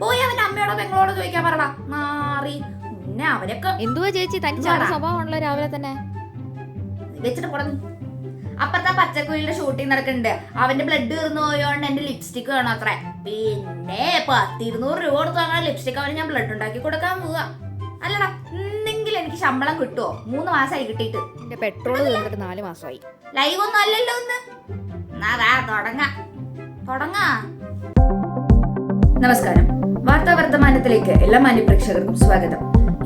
പോയി അവന്റെ അമ്മയോടോ പെങ്ങളോടോ ചോദിക്കാൻ പറടാ മാറി. പിന്നെ അവരൊക്കെ എന്തുവാ ചേച്ചി തനിച്ചാണ് സ്വഭാവമാണല്ലോ രാവിലെ തന്നെ വെച്ചിട്ട് പോടന്ന്. അപ്പുറത്തെ പച്ചക്കുയിലിന്റെ ഷൂട്ടിംഗ് നടക്കുന്നുണ്ട്. അവന്റെ ബ്ലഡ് തീർന്നു പോയോണ്ട് എന്റെ ലിപ്സ്റ്റിക് വേണം അത്രേ. പിന്നെ 100-200 രൂപ കൊടുത്തു അങ്ങനെ ലിപ്സ്റ്റിക് അവന് ഞാൻ ബ്ലഡ് ഉണ്ടാക്കി കൊടുക്കാൻ പോവാ. അല്ലടാ എന്തെങ്കിലും എനിക്ക് ശമ്പളം കിട്ടുമോ? 3 മാസമായി കിട്ടിയിട്ട്. എന്റെ പെട്രോൾ തീർന്നിട്ട് 4 മാസമായി. ലൈവ് ഒന്നും അല്ലല്ലോ ഒന്ന്. തുടങ്ങാ. നമസ്കാരം, വാർത്താ വർത്തമാനത്തിലേക്ക് എല്ലാ മാന്യ പ്രേക്ഷകർക്കും സ്വാഗതം.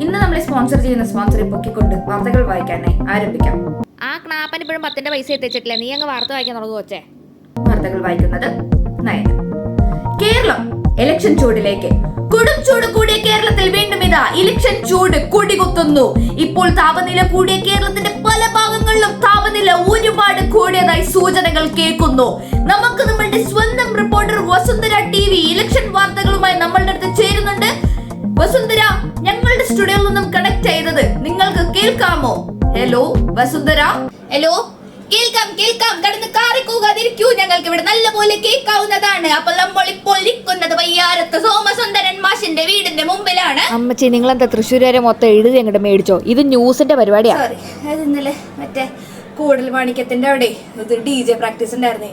ഇന്ന് നമ്മളെ സ്പോൺസർ ചെയ്യുന്ന സ്പോൺസറെ പൊക്കിക്കൊണ്ട് വാർത്തകൾ വായിക്കാനായി ആരംഭിക്കാം. ആ ക്നാപ്പൻ ഇപ്പോഴും 10ന്റെ പൈസ എത്തിച്ചിട്ടില്ല. നീ അങ്ങ് വാർത്ത വായിക്കാൻ തുടങ്ങും കൊച്ചേ. വാർത്തകൾ വായിക്കുന്നത് നയന. കേരളം ഇലക്ഷൻ ചൂടിലേക്ക്. കൊടും ചൂട് കൂടിയ കേരളത്തിൽ വീണ്ടും ഇതാ ഇലക്ഷൻ ചൂട് കൊടികുത്തുന്നു. ഇപ്പോൾ താപനില കൂടിയ കേരളത്തിന്റെ പല ഭാഗങ്ങളിലും താപനില ഒരുപാട് കൂടിയതായി സൂചനകൾ കേൾക്കുന്നു. നമുക്ക് നമ്മളുടെ സ്വന്തം റിപ്പോർട്ടർ വസുന്ധര TV ഇലക്ഷൻ വാർത്തകളുമായി നമ്മളുടെ അടുത്ത് ചേരുന്നുണ്ട്. വസുന്ധര, ഞങ്ങളുടെ സ്റ്റുഡിയോയിൽ നിന്നും കണക്ട് ചെയ്തത് നിങ്ങൾക്ക് കേൾക്കാമോ? ഹലോ വസുന്ധര. ഹലോ, കേൾക്കാം. കടന്ന് കാറിക്കൂകാതിരിക്കൂ, ഞങ്ങൾക്ക് ഇവിടെ നല്ലപോലെ കേൾക്കാവുന്നതാണ്. അപ്പോൾ നമ്മൾ ഇപ്പോൾ ഇരിക്കുന്നത് വയ്യാരത്ത് സോമസുന്ദരൻ മാഷിന്റെ വീടിന്റെ മുമ്പിലാണ്. അമ്മച്ചി, നിങ്ങളെന്താ തൃശ്ശൂരെ മൊത്തം എഴുതി അങ്ങോട്ട് മേടിച്ചോ? ഇത് ന്യൂസിന്റെ പരിപാടിയാ. സോറി, അത് ഇന്നലെ മറ്റേ കൂടൽ മാണിക്യത്തിന്റെ അവിടെ ഇത് DJ പ്രാക്ടീസ് ഉണ്ടായിരുന്നേ.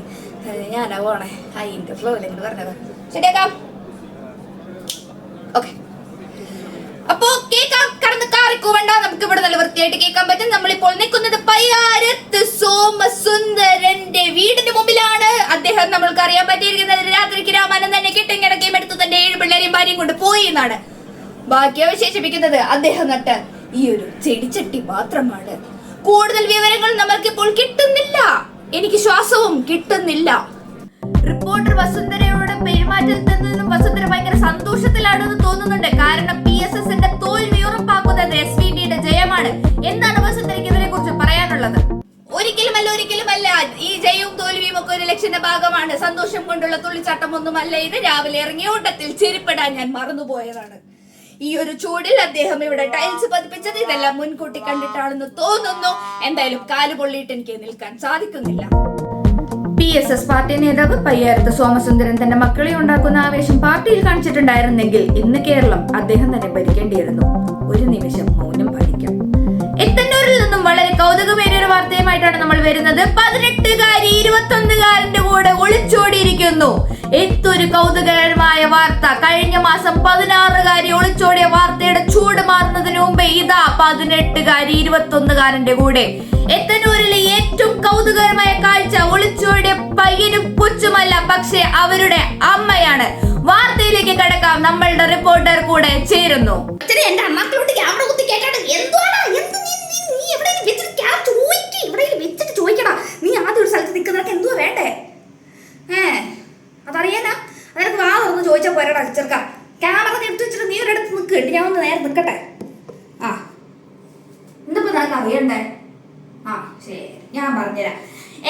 ഞാനാ പോണേ, അതിന്റെ ഫ്ലോയിൽ ഇങ്ങോട്ട് പറഞ്ഞതാ. ശരിയാക്കാം. ഓക്കെ, അപ്പോ കേൾക്കാം. കടന്ന് കാറിക്കൂവണ്ട, നമുക്ക് ഇവിടെ നല്ല വൃത്തിയായിട്ട് കേൾക്കാൻ പറ്റും. നമ്മളിപ്പോൾ നിൽക്കുന്നത് പയ്യാരത്ത് സോമസുന്ദരന്റെ വീടിന്റെ മുമ്പിലാണ്. അദ്ദേഹം നമ്മൾക്ക് അറിയാൻ പറ്റിയിരിക്കുന്നത് രാത്രിക്ക് രാമാനം തന്നെ കിട്ടിങ്ങടക്കുകയും എടുത്ത് തന്റെ 7 പിള്ളേരെയും ഭാര്യയും കൊണ്ട് പോയി എന്നാണ്. ബാക്കി അവശേഷിപ്പിക്കുന്നത് അദ്ദേഹം നട്ട ഈ ഒരു ചെടിച്ചട്ടി മാത്രമാണ്. കൂടുതൽ വിവരങ്ങൾ നമ്മൾക്കിപ്പോൾ കിട്ടുന്നില്ല. എനിക്ക് ശ്വാസവും കിട്ടുന്നില്ല. റിപ്പോർട്ടർ വസുന്ധരയുടെ പെരുമാറ്റത്തിൽ നിന്നും വസുന്ധര ഭയങ്കര സന്തോഷത്തിലാണെന്ന് തോന്നുന്നുണ്ട്. കാരണം PSSന്റെ തോൽവി ഉറപ്പാക്കുന്നത് SVDയുടെ ജയമാണ്. എന്താണ് വസുന്ധരയ്ക്ക് ഇതിനെ കുറിച്ച് പറയാനുള്ളത്? ഒരിക്കലുമല്ല. ഈ ജയവും തോൽവിയും ഒക്കെ ഒരു ലക്ഷ്യത്തിന്റെ ഭാഗമാണ്. സന്തോഷം കൊണ്ടുള്ള തുള്ളിച്ചാട്ടമൊന്നുമല്ല ഇത്. രാവിലെ ഇറങ്ങിയ ഓട്ടത്തിൽ ചെരുപ്പിടാൻ ഞാൻ മറന്നുപോയതാണ്. ഈ ഒരു ചൂടിൽ അദ്ദേഹം ഇവിടെ ടൈൽസ് പതിപ്പിച്ചത് ഇതെല്ലാം മുൻകൂട്ടി കണ്ടിട്ടാണെന്ന് തോന്നുന്നു. എന്തായാലും കാല് പൊള്ളിയിട്ട് എനിക്ക് നിൽക്കാൻ സാധിക്കുന്നില്ല. PSS പാർട്ടി നേതാവ് പയ്യാരത്ത് സോമസുന്ദരൻ തന്റെ മക്കളെ ഉണ്ടാക്കുന്ന ആവേശം പാർട്ടിയിൽ കാണിച്ചിട്ടുണ്ടായിരുന്നെങ്കിൽ ഇന്ന് കേരളം അദ്ദേഹം തന്നെ ഭരിക്കേണ്ടിയിരുന്നു. ഒരു നിമിഷം മൗനം പാലിക്കാം. എത്തന്നൂരിൽ നിന്നും വളരെ കൗതുകമേറിയ ഒരു വാർത്തയുമായിട്ടാണ് നമ്മൾ വരുന്നത്. 18കാരി 21കാരന്റെ കൂടെ ഒളിച്ചോടിയിരിക്കുന്നു. എന്തൊരു കൗതുകകരമായ വാർത്ത. കഴിഞ്ഞ മാസം 16കാരി ഒളിച്ചോടിയ വാർത്തയുടെ ചൂട് മാറുന്നതിന് മുമ്പേ ഇതാ 18കാരി 21കാരന്റെ കൂടെ. എത്തന്നൂരിലെ ഏറ്റവും കൗതുകകരമായ കാഴ്ച ഒളിച്ചോടിയ പയ്യനും കൊച്ചുമല്ല, പക്ഷെ അവരുടെ അമ്മയാണ്. വാർത്തയിലേക്ക് കടക്കാം. നമ്മളുടെ റിപ്പോർട്ടർ കൂടെ ചേരുന്നു. എന്റെ അമ്മക്കളോട് ക്യാമറ കുത്തി കേട്ടാണ്. ചോദിക്കടാ, നീ ആദ്യം ഒരു സ്ഥലത്ത് നിൽക്കുന്നതൊക്കെ എന്തുവാ വേണ്ടേ? അതറിയാനാ? അതൊക്കെ വാ തുറന്ന് ചോദിച്ചാൽ പോരാടാ ചെറുക്ക. ക്യാമറ എടുത്ത് വെച്ചിട്ട് നീ ഒരിടത്ത് നിൽക്ക്. ഞാൻ ഒന്ന് നേരെ നിൽക്കട്ടെ. എന്തപ്പോ നിനക്ക് അറിയണ്ടേ? ശരി, ഞാൻ പറഞ്ഞുതരാം.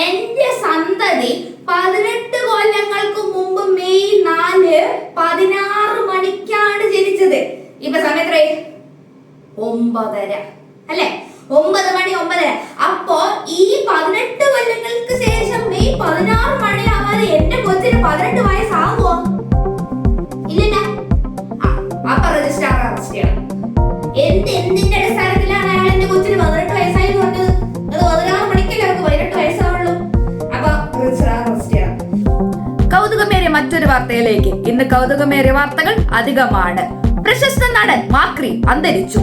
എന്റെ സന്തതി 18 കൊല്ലങ്ങൾക്ക് മുമ്പ് മെയ് 4 16 മണിക്കാണ് ജനിച്ചത്. ഇപ്പൊ സമയത്ര 9:30 അല്ലെ? 9 മണി 9:30. അപ്പോ ഈ 18 കൊല്ലങ്ങൾക്ക് ശേഷം മെയ് 16 മണിയാവാതെ എന്റെ കൊച്ചിന് 18 വയസ്സാകുമോ? ഇല്ല. അപ്പൊ രജിസ്ട്രാർ അറസ്റ്റ് ചെയ്യണം. എന്തിന്റെ അടിസ്ഥാനത്തിലാണ് അയാൾ എന്റെ കൊച്ചിന് 18 വയസ്സായി പറഞ്ഞത്? അത് 16 മണിക്കല്ലേ അവർക്ക് 18 വയസ്സാവുള്ളൂ. അപ്പൊ രജിസ്ട്രാർ അറസ്റ്റ് ചെയ്യണം. കൗതുകമേറിയ മറ്റൊരു വാർത്തയിലേക്ക്. ഇന്ന് കൗതുകമേറിയ വാർത്തകൾ അധികമാണ്. പ്രശസ്ത നടൻ മാക്രി അന്തരിച്ചു.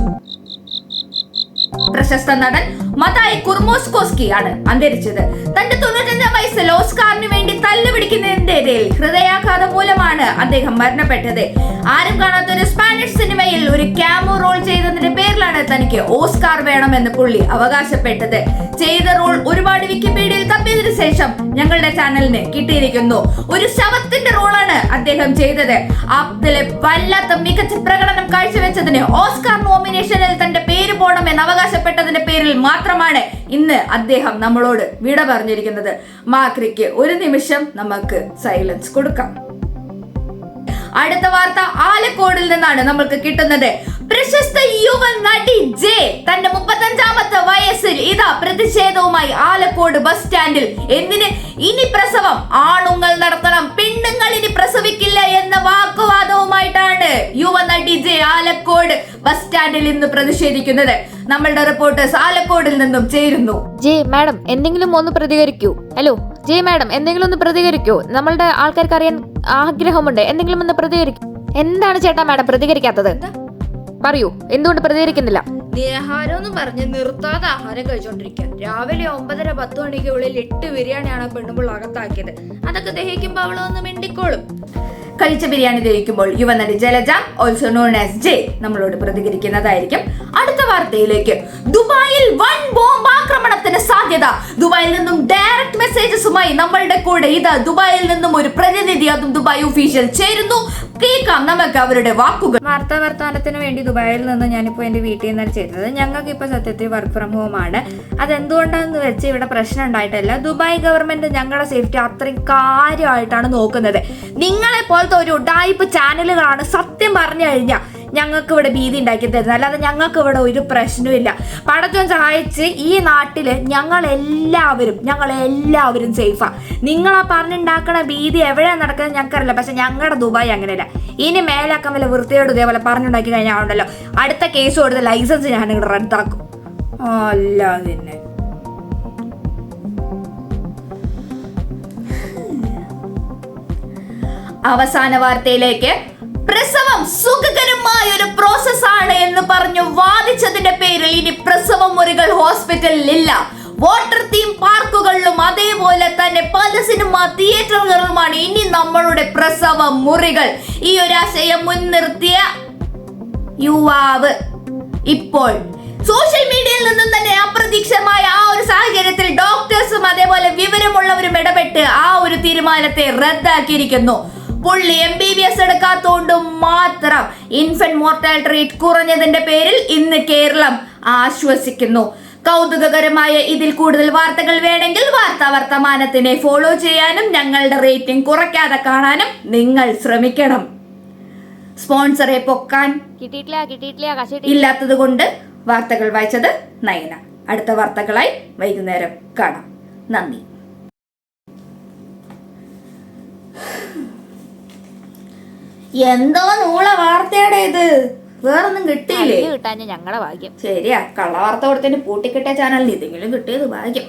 പ്രശസ്ത നടൻ മതായ് കുർമോസ്കോസ്കി ആണ് അന്തരിച്ചത്. തന്റെ 95 വയസ്സിൽ ഓസ്കാറിന് വേണ്ടി തല്ലുപിടിക്കുന്നതിന്റെ ഇടയിൽ ഹൃദയാഘാതം മൂലമാണ് അദ്ദേഹം മരണപ്പെട്ടത്. ആരും കാണാത്ത ഒരു സ്പാനിഷ് സിനിമയിൽ ഒരു ക്യാമോ റോൾ ചെയ്തതിന്റെ പേരിലാണ് തനിക്ക് ഓസ്കാർ വേണമെന്ന് പുള്ളി അവകാശപ്പെട്ടത്. ചെയ്ത റോൾ ഒരുപാട് വിക്കിപീഡിയയിൽ തപ്പിയതിനു ശേഷം ഞങ്ങളുടെ ചാനലിന് കിട്ടിയിരിക്കുന്നു. ഒരു ശവത്തിന്റെ റോളാണ് അദ്ദേഹം ചെയ്തത്. അതിലെ വല്ലാത്ത മികച്ച പ്രകടനം കാഴ്ചവെച്ചതിന് ഓസ്കാർ നോമിനേഷനിൽ തന്റെ പേര് പോകണമെന്ന് അവകാശപ്പെട്ടതിന്റെ പേരിൽ മാത്രമാണ് ഇന്ന് അദ്ദേഹം നമ്മളോട് വിട പറഞ്ഞിരിക്കുന്നത്. മാക്രിക്ക് ഒരു നിമിഷം നമുക്ക് സൈലൻസ് കൊടുക്കാം. അടുത്ത വാർത്ത ആലക്കോടിൽ നിന്നാണ് നമ്മൾക്ക് കിട്ടുന്നത്. പ്രശസ്ത യുവ നടി ജെ തന്റെ 35ാമത്തെ വയസ്സിൽ ഇതാ പ്രതിഷേധവുമായി ആലക്കോട് ബസ് സ്റ്റാൻഡിൽ. എന്തിന്? ഇനി പ്രസവം ആണുങ്ങൾ നടത്തണം, പെണ്ണുങ്ങൾ ഇനി പ്രസവിക്കില്ല എന്ന വാക്ക് ജെ ആലക്കോട് ബസ് സ്റ്റാൻഡിൽ ഇന്ന് പ്രതിഷേധിക്കുന്നത്. നമ്മളുടെ റിപ്പോർട്ടേഴ്സ് ആലക്കോടിൽ നിന്നും ചേരുന്നു. ജെ മാഡം എന്തെങ്കിലും ഒന്ന് പ്രതികരിക്കൂ. ഹലോ ജെ മാഡം എന്തെങ്കിലും ഒന്ന് പ്രതികരിക്കൂ. നമ്മളുടെ ആൾക്കാർക്ക് അറിയാൻ ആഗ്രഹമുണ്ട്. എന്തെങ്കിലും ഒന്ന് പ്രതികരിക്കൂ. എന്താണ് ചേട്ടാ മാഡം പ്രതികരിക്കാത്തത്? പറയൂ, എന്തുകൊണ്ട് പ്രതികരിക്കുന്നില്ല? നിരാഹാരം എന്ന് പറഞ്ഞ് നിർത്താതെ ആഹാരം കഴിച്ചോണ്ടിരിക്കുക. രാവിലെ 9:30-10 മണിക്കുള്ളിൽ 8 ബിരിയാണിയാണ് പെണ്ണുമ്പോൾ അകത്താക്കിയത്. അതൊക്കെ ദഹിക്കുമ്പോൾ അവളൊന്ന് മിണ്ടിക്കോളും. കഴിച്ച ബിരിയാണി ദഹിക്കുമ്പോൾ യുവനടി Jalaja also known as J നമ്മളോട് പ്രതികരിക്കുന്നതായിരിക്കും. അടുത്ത വാർത്തയിലേക്ക്. ദുബായിൽ വൻ ബോംബ് ആക്രമണത്തിന് സാധ്യത. ദുബായിൽ നിന്നും ഡയറക്ട് മെസ്സേജസുമായി നമ്മളുടെ കൂടെ ഇതാ ദുബായിൽ നിന്നും ഒരു പ്രതിനിധി, അതും ദുബായ് ഒഫീഷ്യൽ ചേരുന്നു. കേൾക്കാം നമുക്ക് അവരുടെ വാക്കുകൾ. വർത്തമാനത്തിന് വേണ്ടി ദുബായിൽ നിന്ന് ഞാനിപ്പോൾ എൻ്റെ വീട്ടിൽ നിന്നാണ് ചെയ്തത്. ഞങ്ങൾക്ക് ഇപ്പോൾ സത്യത്തിൽ വർക്ക് ഫ്രം ഹോം ആണ്. അതെന്തുകൊണ്ടാണെന്ന് വെച്ച് ഇവിടെ പ്രശ്നം ഉണ്ടായിട്ടല്ല. ദുബായ് ഗവൺമെന്റ് ഞങ്ങളുടെ സേഫ്റ്റി അത്രയും കാര്യമായിട്ടാണ് നോക്കുന്നത്. നിങ്ങളെ പോലത്തെ ഒരു ഉഡായിപ്പ് ചാനലുകളാണ് സത്യം പറഞ്ഞു കഴിഞ്ഞാൽ ഞങ്ങൾക്ക് ഇവിടെ ഭീതി ഉണ്ടാക്കി തരുന്നത്. അല്ലാതെ ഞങ്ങൾക്ക് ഇവിടെ ഒരു പ്രശ്നമില്ല. പടച്ചോൻ സഹായിച്ച് ഈ നാട്ടില് ഞങ്ങളെല്ലാവരും സേഫാ. നിങ്ങളാ പറഞ്ഞുണ്ടാക്കണ ഭീതി എവിടെയാ നടക്കുന്നത് ഞങ്ങൾക്കറിയില്ല. പക്ഷെ ഞങ്ങളുടെ ദുബായ് അങ്ങനെയല്ല. ഇനി മേലാക്കാൻ വല്ല വൃത്തിയോട് ഇതേപോലെ പറഞ്ഞുണ്ടാക്കി കഴിഞ്ഞാൽ ഉണ്ടല്ലോ, അടുത്ത കേസ് കൊടുത്ത ലൈസൻസ് ഞാൻ ഇവിടെ റദ്ദാക്കും. അല്ല പിന്നെ അവസാന വാർത്തയിലേക്ക്. പ്രസവം സുഖകരമായ ഒരു പ്രോസസ് ആണ് എന്ന് പറഞ്ഞു വാദിച്ചതിന്റെ പേരിൽ ഇനി പ്രസവ മുറികൾ ഹോസ്പിറ്റലിൽ ഇല്ല. വാട്ടർ തീം പാർക്കുകളിലും അതേപോലെ തന്നെ പല സിനിമ തിയേറ്ററുകളിലുമാണ് ഇനി നമ്മളുടെ പ്രസവ മുറികൾ. ഈ ഒരു ആശയം മുൻനിർത്തിയ യുവാവ് ഇപ്പോൾ സോഷ്യൽ മീഡിയയിൽ നിന്നും തന്നെ അപ്രതീക്ഷിതമായ ആ ഒരു സാഹചര്യത്തിൽ ഡോക്ടേഴ്സും അതേപോലെ വിവരമുള്ളവരും ഇടപെട്ട് ആ ഒരു തീരുമാനത്തെ റദ്ദാക്കിയിരിക്കുന്നു. പുള്ളി MBBS എടുക്കാത്തോണ്ട് മാത്രം ഇൻഫന്റ് മോർട്ടാലിറ്റി റേറ്റ് കുറഞ്ഞതിന്റെ പേരിൽ ഇന്ന് കേരളം ആശ്വസിക്കുന്നു. കൗതുകകരമായ ഇതിൽ കൂടുതൽ വാർത്തകൾ വേണമെങ്കിൽ വർത്തമാനത്തിനെ ഫോളോ ചെയ്യാനും ഞങ്ങളുടെ റേറ്റിംഗ് കുറയ്ക്കാതെ കാണാനും നിങ്ങൾ ശ്രമിക്കണം. സ്പോൺസറെ പൊക്കാൻ ഇല്ലാത്തത് കൊണ്ട് വാർത്തകൾ വായിച്ചത് നയന. അടുത്ത വാർത്തകളായി വൈകുന്നേരം കാണാം. നന്ദി. എന്തോ നൂള വാർത്തയുടെ ഇത് വേറൊന്നും കിട്ടിയില്ലേ? കിട്ടാൻ ഞങ്ങളുടെ ഭാഗ്യം. ശരിയാ, കള്ള വാർത്ത കൊടുത്തതിന് പൂട്ടിക്കിട്ടിയ ചാനലിന് ഇതെങ്കിലും കിട്ടിയത് ഭാഗ്യം.